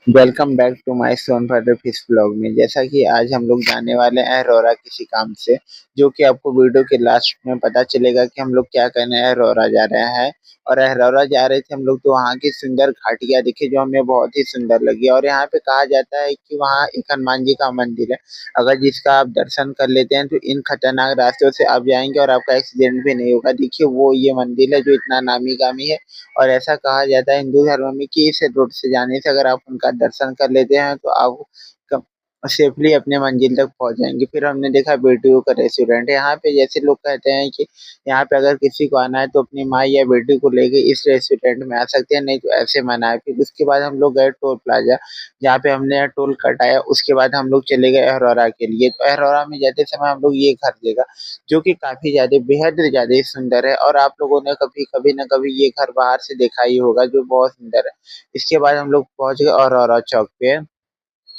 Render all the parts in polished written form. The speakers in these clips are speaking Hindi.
Welcome back to my Sonbhadra fish blog में। जैसा कि आज हम लोग जाने वाले हैं अरोरा किसी काम से, जो कि आपको वीडियो के लास्ट में पता चलेगा कि हम लोग क्या करने अरोरा जा रहे हैं। और अरोरा जा रहे थे हम लोग, तो वहाँ की सुंदर घाटियाँ दिखी जो हमें बहुत ही सुंदर लगी। और यहाँ पे कहा जाता है कि वहाँ एक हनुमान जी का मंदिर है, अगर जिसका आप दर्शन कर लेते हैं तो इन खतरनाक रास्तों से आप जाएंगे और आपका एक्सीडेंट भी नहीं होगा। देखिए वो ये मंदिर है जो इतना नामी गामी है। और ऐसा कहा जाता है हिंदू धर्म में कि इस रोड से जाने से अगर आप उनका दर्शन कर लेते हैं तो आप सेफली अपने मंजिल तक पहुंच जाएंगे। फिर हमने देखा बेटियों का रेस्टोरेंट है। यहाँ पे जैसे लोग कहते हैं कि यहाँ पे अगर किसी को आना है तो अपनी माँ या बेटी को लेके इस रेस्टोरेंट में आ सकते हैं, नहीं तो ऐसे मना है। फिर उसके बाद हम लोग गए टोल प्लाजा, जहाँ पे हमने टोल कटाया। उसके बाद हम लोग चले गए अरोरा के लिए। तो अरोरा में जाते समय हम लोग ये घर देखा, जो कि काफी ज्यादा बेहद ज्यादा ही सुंदर है। और आप लोगों ने कभी कभी न कभी ये घर बाहर से देखा ही होगा, जो बहुत सुंदर है। इसके बाद हम लोग पहुंच गए औरौरा चौक पे,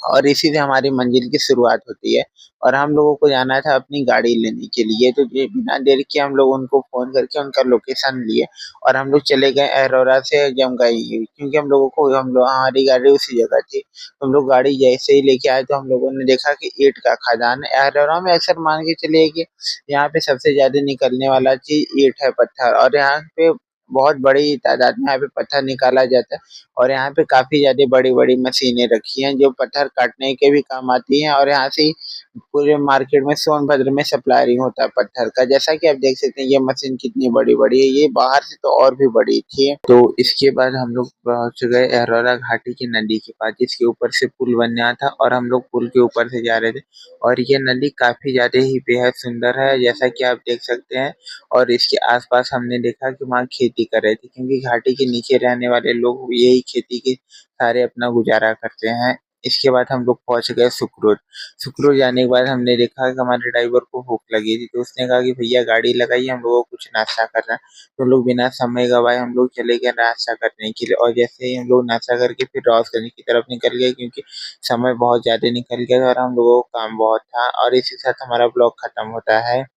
और इसी से हमारी मंजिल की शुरुआत होती है। और हम लोगों को जाना था अपनी गाड़ी लेने के लिए, तो ये बिना देर के हम लोग उनको फोन करके उनका लोकेशन लिए और हम लोग चले गए अरोरा से जमगाई, क्योंकि हम लोग हमारी गाड़ी उसी जगह थी। तो हम लोग गाड़ी जैसे ही लेके आए तो हम लोगों ने देखा कि ईंट का खदान है। अरोरा में अक्सर मान के चलिए कि यहाँ पे सबसे ज्यादा निकलने वाला चीज ईंट है, पत्थर। और यहाँ पे बहुत बड़ी तादाद में यहाँ पे पत्थर निकाला जाता है। और यहाँ पे काफी ज्यादा बड़ी-बड़ी मशीनें रखी हैं जो पत्थर काटने के भी काम आती हैं। और यहाँ से ही पूरे मार्केट में सोनभद्र में सप्लायरिंग होता है पत्थर का। जैसा कि आप देख सकते हैं ये मशीन कितनी बड़ी-बड़ी है, ये बाहर से तो और भी बड़ी थी। तो इसके बाद हम लोग पहुंच गए अरोरा घाटी की नदी के पास, जिसके ऊपर से पुल बनना था और हम लोग पुल के ऊपर से जा रहे थे। और ये नदी काफी ज्यादा ही बेहद सुंदर है, जैसा कि आप देख सकते हैं। और इसके आसपास हमने देखा कि वहाँ खेती कर रहे थे, क्योंकि घाटी के नीचे रहने वाले लोग यही खेती के सारे अपना गुजारा करते हैं। इसके बाद हम लोग पहुंच गए सुखरूर। सुखरूर जाने के बाद हमने देखा कि हमारे ड्राइवर को भूख लगी थी, तो उसने कहा कि भैया गाड़ी लगाइए, हम लोगों को कुछ नाश्ता करना है। तो हम लोग बिना समय गवाए हम लोग चले गए नाश्ता करने के लिए। और जैसे ही हम लोग नाश्ता करके फिर रॉस करने की तरफ निकल गए, क्योंकि समय बहुत ज्यादा निकल गया था और हम लोगों को काम बहुत था। और इसी के साथ हमारा ब्लॉग खत्म होता है।